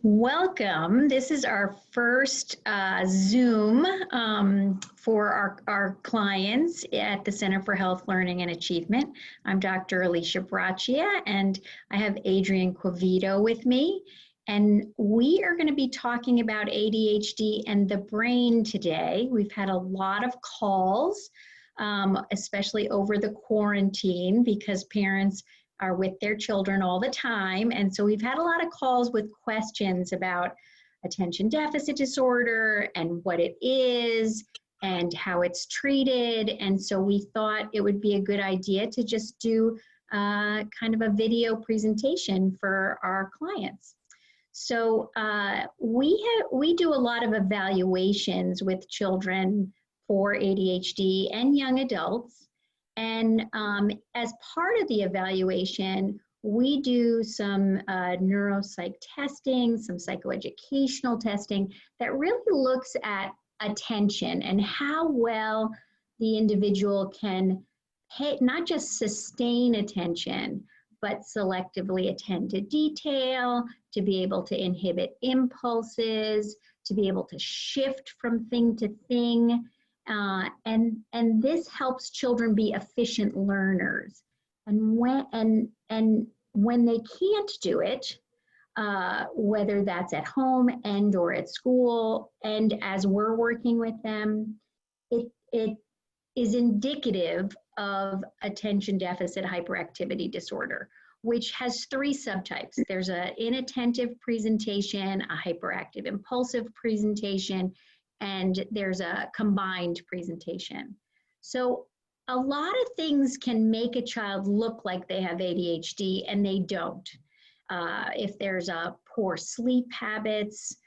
Welcome. This is our first Zoom for our clients at the Center for Health, Learning, and Achievement. I'm Dr. Alicia Braccia, and I have Adrian Quevedo with me. And we are going to be talking about ADHD and the brain today. We've had a lot of calls, especially over the quarantine, because parents are with their children all the time. And so we've had a lot of calls with questions about attention deficit disorder and what it is and how it's treated. And so we thought it would be a good idea to just do kind of a video presentation for our clients. So we do a lot of evaluations with children for ADHD and young adults. And as part of the evaluation, we do some neuropsych testing, some psychoeducational testing that really looks at attention and how well the individual can not just sustain attention, but selectively attend to detail, to be able to inhibit impulses, to be able to shift from thing to thing. And this helps children be efficient learners. And when they can't do it, whether that's at home and or at school, and as we're working with them, it is indicative of attention deficit hyperactivity disorder, which has three subtypes. There's an inattentive presentation, a hyperactive impulsive presentation, and there's a combined presentation. So a lot of things can make a child look like they have ADHD and they don't. If there's a poor sleep habits,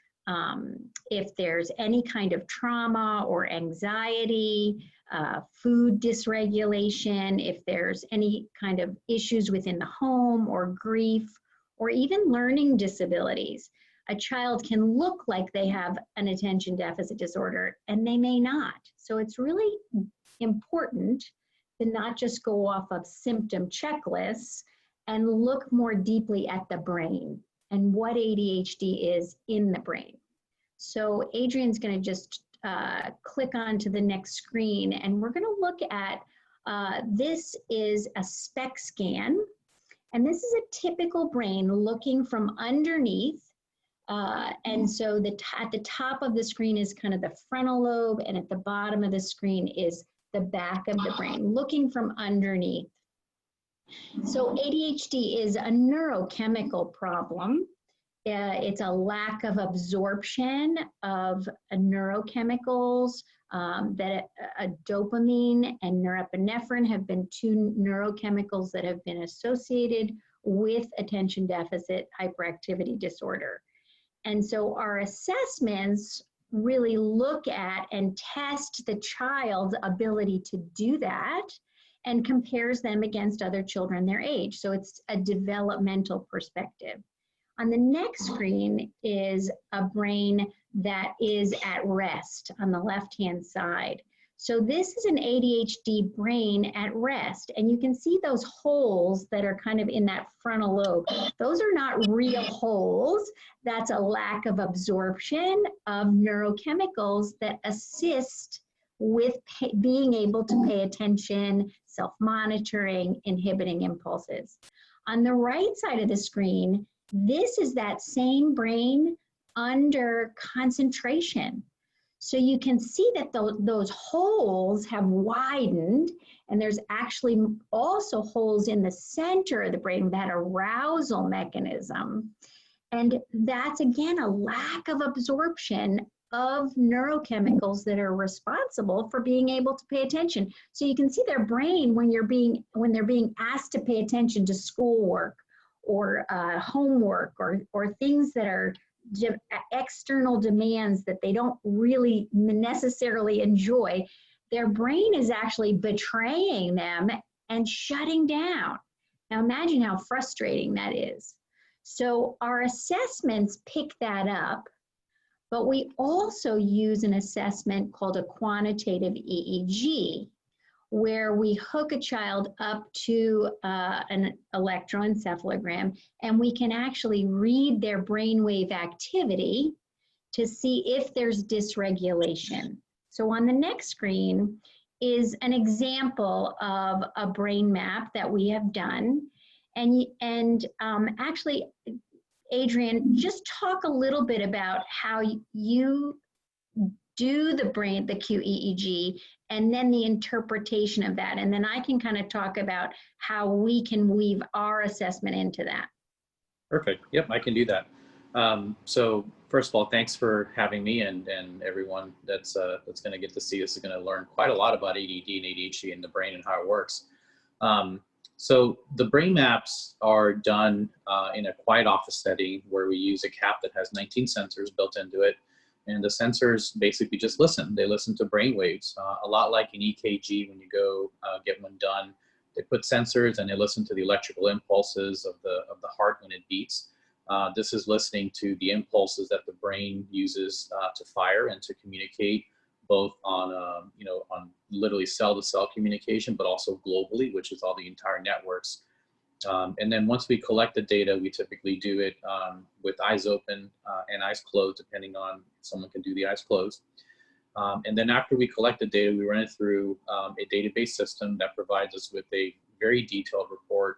if there's any kind of trauma or anxiety, food dysregulation, if there's any kind of issues within the home or grief, or even learning disabilities. A child can look like they have an attention deficit disorder and they may not. So it's really important to not just go off of symptom checklists and look more deeply at the brain and what ADHD is in the brain. So Adrian's going to just click on to the next screen, and we're going to look at, this is a SPECT scan, and this is a typical brain looking from underneath. And so at the top of the screen is kind of the frontal lobe, and at the bottom of the screen is the back of the brain, looking from underneath. So ADHD is a neurochemical problem. It's a lack of absorption of neurochemicals that dopamine and norepinephrine have been two neurochemicals that have been associated with attention deficit hyperactivity disorder. And so our assessments really look at and test the child's ability to do that and compares them against other children their age. So it's a developmental perspective. On the next screen is a brain that is at rest on the left-hand side. So this is an ADHD brain at rest, and you can see those holes that are kind of in that frontal lobe. Those are not real holes. That's a lack of absorption of neurochemicals that assist with being able to pay attention, self-monitoring, inhibiting impulses. On the right side of the screen, this is that same brain under concentration. So you can see that those holes have widened, and there's actually also holes in the center of the brain, that arousal mechanism. And that's, again, a lack of absorption of neurochemicals that are responsible for being able to pay attention. So you can see their brain when they're being asked to pay attention to schoolwork or homework or things that are external demands that they don't really necessarily enjoy, their brain is actually betraying them and shutting down. Now imagine how frustrating that is. So our assessments pick that up, but we also use an assessment called a quantitative EEG, where we hook a child up to an electroencephalogram, and we can actually read their brainwave activity to see if there's dysregulation. So on the next screen is an example of a brain map that we have done. And actually, Adrian, just talk a little bit about how you do the QEEG, and then the interpretation of that. And then I can kind of talk about how we can weave our assessment into that. Perfect. Yep, I can do that. So first of all, thanks for having me, and everyone that's going to get to see this is going to learn quite a lot about ADD and ADHD and the brain and how it works. So the brain maps are done in a quiet office setting where we use a cap that has 19 sensors built into it. And the sensors basically just listen. They listen to brain waves, a lot like an EKG when you go get one done. They put sensors and they listen to the electrical impulses of the heart when it beats. This is listening to the impulses that the brain uses to fire and to communicate, both on on literally cell-to-cell communication, but also globally, which is all the entire networks. And then once we collect the data, we typically do it with eyes open and eyes closed, depending on if someone can do the eyes closed. And then after we collect the data, we run it through a database system that provides us with a very detailed report.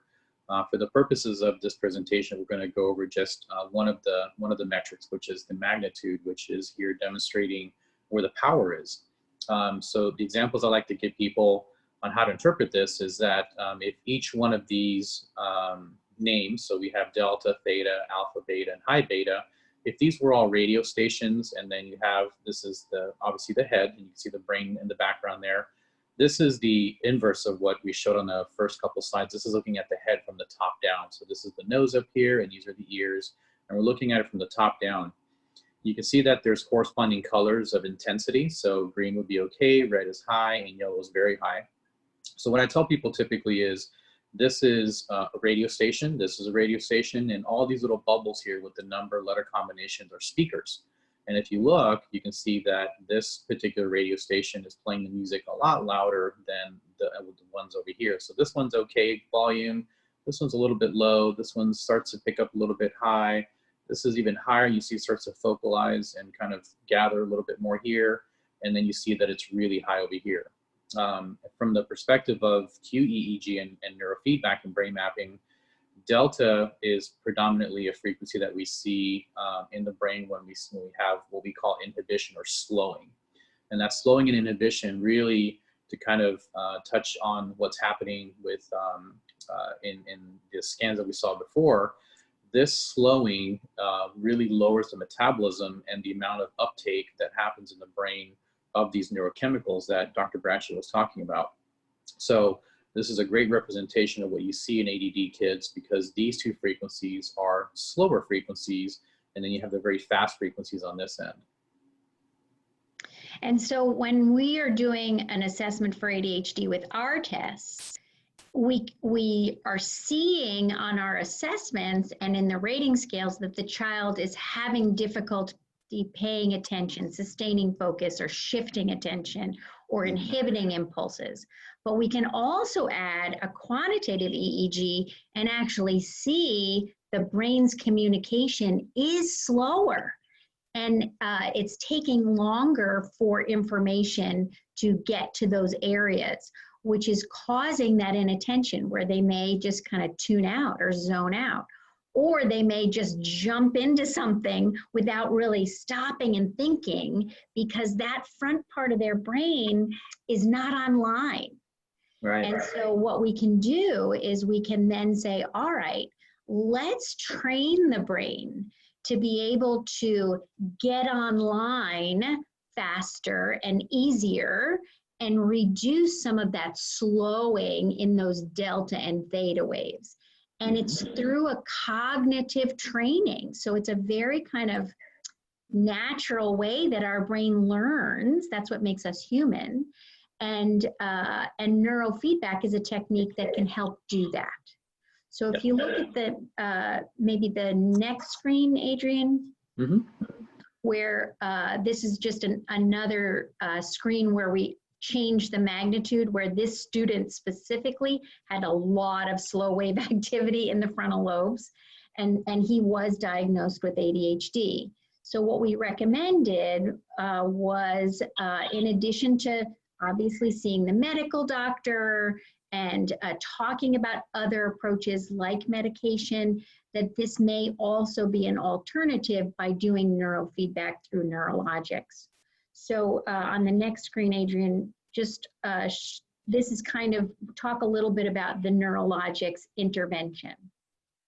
For the purposes of this presentation, we're going to go over just one of the metrics, which is the magnitude, which is here demonstrating where the power is. So the examples I like to give people on how to interpret this is that if each one of these names, so we have delta, theta, alpha, beta, and high beta, if these were all radio stations, and then you have, this is obviously the head, and you can see the brain in the background there. This is the inverse of what we showed on the first couple slides. This is looking at the head from the top down. So this is the nose up here, and these are the ears, and we're looking at it from the top down. You can see that there's corresponding colors of intensity. So green would be okay, red is high, and yellow is very high. So what I tell people typically is, this is a radio station, this is a radio station, and all these little bubbles here with the number letter combinations are speakers. And if you look, you can see that this particular radio station is playing the music a lot louder than the ones over here. So this one's okay volume, this one's a little bit low, this one starts to pick up a little bit high, this is even higher, you see it starts to focalize and kind of gather a little bit more here, and then you see that it's really high over here. From the perspective of QEEG and neurofeedback and brain mapping, delta is predominantly a frequency that we see in the brain when we have what we call inhibition or slowing. And that slowing and inhibition really to kind of touch on what's happening with in the scans that we saw before. This slowing really lowers the metabolism and the amount of uptake that happens in the brain of these neurochemicals that Dr. Braccia was talking about. So this is a great representation of what you see in ADD kids, because these two frequencies are slower frequencies, and then you have the very fast frequencies on this end. And so when we are doing an assessment for ADHD with our tests, we are seeing on our assessments and in the rating scales that the child is having difficulty paying attention, sustaining focus, or shifting attention, or inhibiting impulses. But we can also add a quantitative EEG and actually see the brain's communication is slower, and it's taking longer for information to get to those areas, which is causing that inattention where they may just kind of tune out or zone out. Or they may just jump into something without really stopping and thinking, because that front part of their brain is not online. Right. And so what we can do is we can then say, all right, let's train the brain to be able to get online faster and easier and reduce some of that slowing in those delta and theta waves. And it's through a cognitive training. So it's a very kind of natural way that our brain learns. That's what makes us human. And neurofeedback is a technique that can help do that. So if you look at the, maybe the next screen, Adrian, where this is just another screen where we change the magnitude, where this student specifically had a lot of slow wave activity in the frontal lobes, and he was diagnosed with ADHD. So what we recommended was, in addition to obviously seeing the medical doctor and talking about other approaches like medication, that this may also be an alternative by doing neurofeedback through NEWROLOGIX. So on the next screen, Adrian, just this is kind of talk a little bit about the NEWROLOGIX intervention.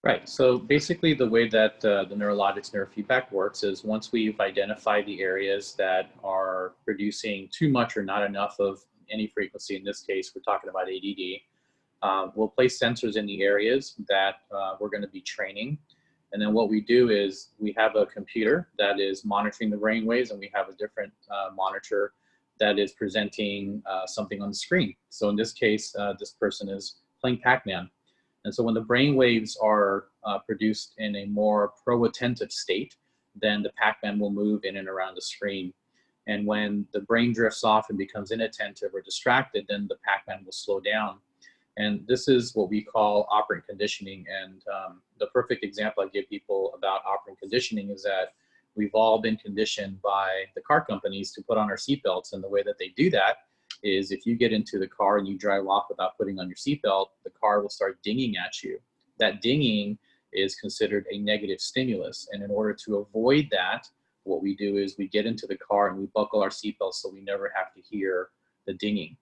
Right. So basically the way that the NEWROLOGIX neurofeedback works is, once we've identified the areas that are producing too much or not enough of any frequency, in this case, we're talking about ADD, we'll place sensors in the areas that we're going to be training. And then what we do is we have a computer that is monitoring the brain waves, and we have a different monitor that is presenting something on the screen. So in this case, this person is playing Pac-Man. And so when the brain waves are produced in a more pro-attentive state, then the Pac-Man will move in and around the screen. And when the brain drifts off and becomes inattentive or distracted, then the Pac-Man will slow down. And this is what we call operant conditioning. And the perfect example I give people about operant conditioning is that we've all been conditioned by the car companies to put on our seatbelts. And the way that they do that is, if you get into the car and you drive off without putting on your seatbelt, the car will start dinging at you. That dinging is considered a negative stimulus. And in order to avoid that, what we do is we get into the car and we buckle our seatbelts so we never have to hear the dinging.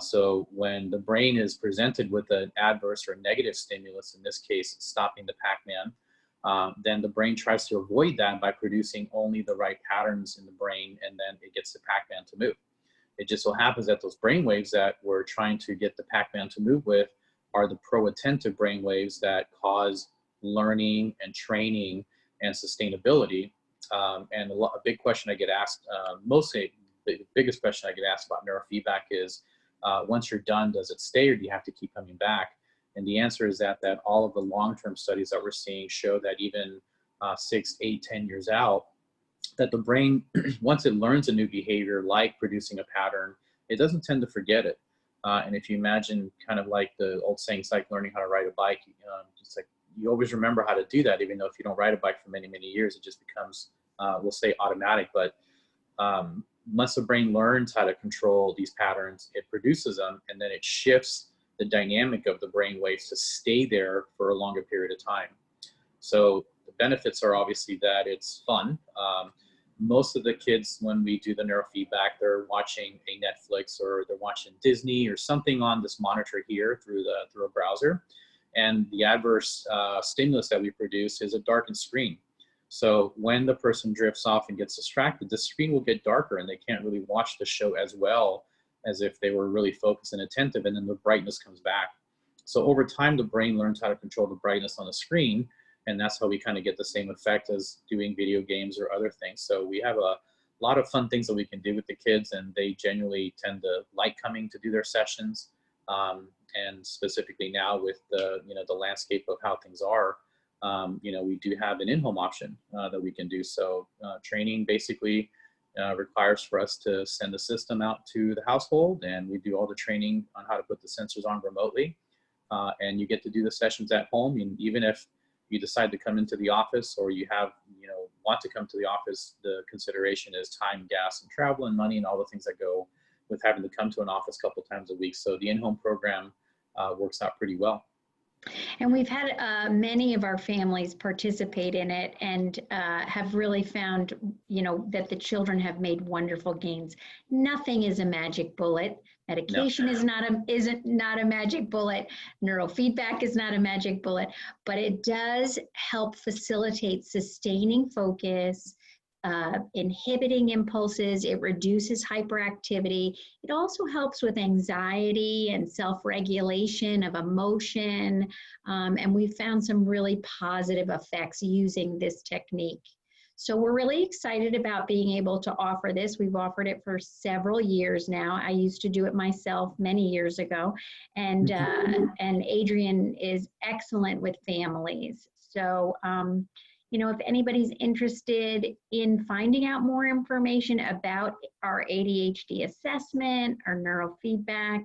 So when the brain is presented with an adverse or negative stimulus, in this case, stopping the Pac-Man, then the brain tries to avoid that by producing only the right patterns in the brain, and then it gets the Pac-Man to move. It just so happens that those brain waves that we're trying to get the Pac-Man to move with are the pro-attentive brain waves that cause learning and training and sustainability. And a big question I get asked, mostly the biggest question I get asked about neurofeedback is, once you're done, does it stay, or do you have to keep coming back? And the answer is that all of the long-term studies that we're seeing show that even 6, 8, 10 years out, that the brain, once it learns a new behavior, like producing a pattern, it doesn't tend to forget it. And if you imagine kind of like the old saying, it's like learning how to ride a bike. It's like you always remember how to do that, even though if you don't ride a bike for many, many years, it just becomes, we'll say, automatic. But once the brain learns how to control these patterns, it produces them, and then it shifts the dynamic of the brain waves to stay there for a longer period of time. So the benefits are obviously that it's fun. Most of the kids, when we do the neurofeedback, they're watching a Netflix, or they're watching Disney or something on this monitor here through a browser. And the adverse stimulus that we produce is a darkened screen. So when the person drifts off and gets distracted, the screen will get darker, and they can't really watch the show as well as if they were really focused and attentive, and then the brightness comes back. So over time, the brain learns how to control the brightness on the screen, and that's how we kind of get the same effect as doing video games or other things. So we have a lot of fun things that we can do with the kids, and they genuinely tend to like coming to do their sessions. And specifically now with the landscape of how things are, we do have an in-home option that we can do. So training basically requires for us to send the system out to the household, and we do all the training on how to put the sensors on remotely. And you get to do the sessions at home. And even if you decide to come into the office, or you have, want to come to the office, the consideration is time, gas, and travel, and money, and all the things that go with having to come to an office a couple times a week. So the in-home program works out pretty well. And we've had many of our families participate in it, and have really found, that the children have made wonderful gains. Nothing is a magic bullet. Medication isn't a magic bullet. Neurofeedback is not a magic bullet, but it does help facilitate sustaining focus, inhibiting impulses. It reduces hyperactivity. It also helps with anxiety and self-regulation of emotion. And we've found some really positive effects using this technique. So we're really excited about being able to offer this. We've offered it for several years now. I used to do it myself many years ago. And Adrian is excellent with families. So you know, if anybody's interested in finding out more information about our ADHD assessment, our neurofeedback,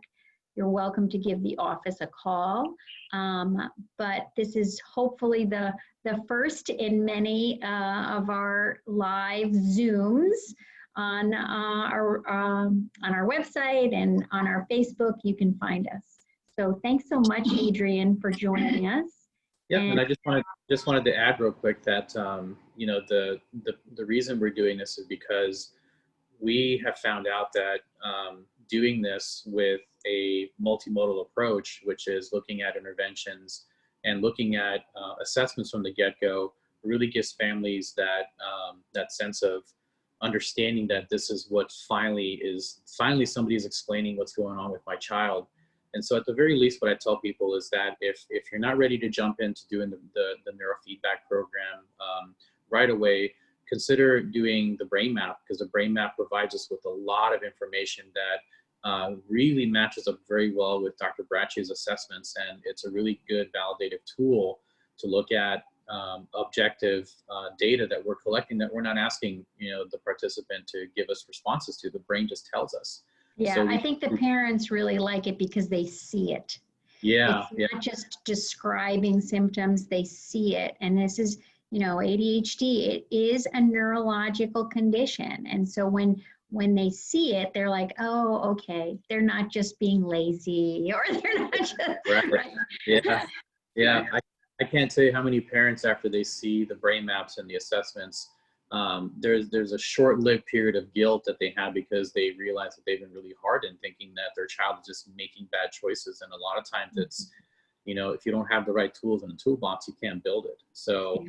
you're welcome to give the office a call. But this is hopefully the first in many of our live Zooms on our website and on our Facebook. You can find us. So thanks so much, Adrian, for joining us. Yep, and I just wanted to add real quick that you know, the reason we're doing this is because we have found out that doing this with a multimodal approach, which is looking at interventions and looking at assessments from the get-go, really gives families that that sense of understanding that this is what finally somebody is explaining what's going on with my child. And so at the very least, what I tell people is that if you're not ready to jump into doing the neurofeedback program right away, consider doing the brain map, because the brain map provides us with a lot of information that really matches up very well with Dr. Braccia's assessments. And it's a really good validative tool to look at objective data that we're collecting, that we're not asking, you know, the participant to give us responses to. The brain just tells us. Yeah, so I think the parents really like it because they see it. Yeah. It's not just describing symptoms, they see it. And this is, you know, ADHD, it is a neurological condition. And so when they see it, they're like, oh, okay, they're not just being lazy, or they're not just... Right. Yeah. Yeah. I can't tell you how many parents, after they see the brain maps and the assessments, there's a short-lived period of guilt that they have because they realize that they've been really hard in thinking that their child is just making bad choices. And a lot of times it's, you know, if you don't have the right tools in the toolbox, you can't build it. So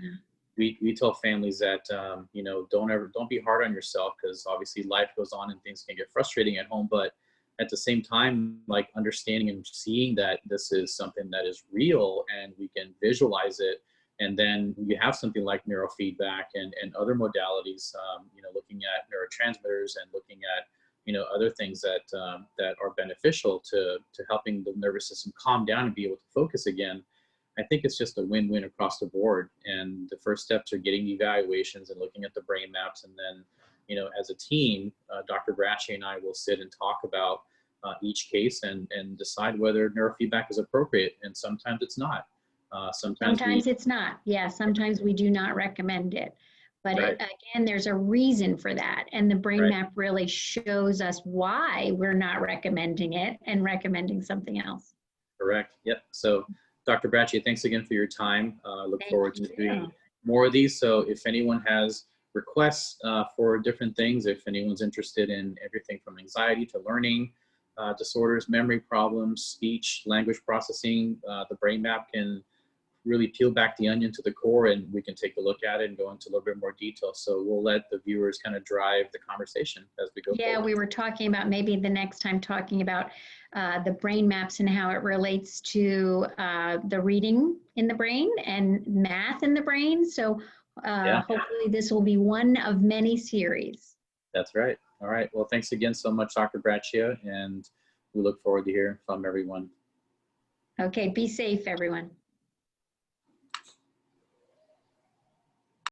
we tell families that, you know, don't be hard on yourself, because obviously life goes on and things can get frustrating at home. But at the same time, like, understanding and seeing that this is something that is real and we can visualize it. And then you have something like neurofeedback and other modalities, you know, looking at neurotransmitters and looking at, you know, other things that that are beneficial to helping the nervous system calm down and be able to focus again. I think it's just a win-win across the board. And the first steps are getting the evaluations and looking at the brain maps. And then, you know, as a team, Dr. Braccia and I will sit and talk about each case and decide whether neurofeedback is appropriate. And sometimes it's not. Sometimes it's not. Yeah, sometimes we do not recommend it. But right. Again, there's a reason for that. And the brain map really shows us why we're not recommending it and recommending something else. Correct. Yep. So Dr. Braccia, thanks again for your time. Look forward to doing more of these. So if anyone has requests for different things, if anyone's interested in everything from anxiety to learning disorders, memory problems, speech, language processing, the brain map can really peel back the onion to the core, and we can take a look at it and go into a little bit more detail. So we'll let the viewers kind of drive the conversation as we go forward. We were talking about maybe the next time talking about the brain maps and how it relates to the reading in the brain and math in the brain. So hopefully this will be one of many series. That's right. All right. Well, thanks again so much, Dr. Braccia, and we look forward to hearing from everyone. Okay, be safe, everyone.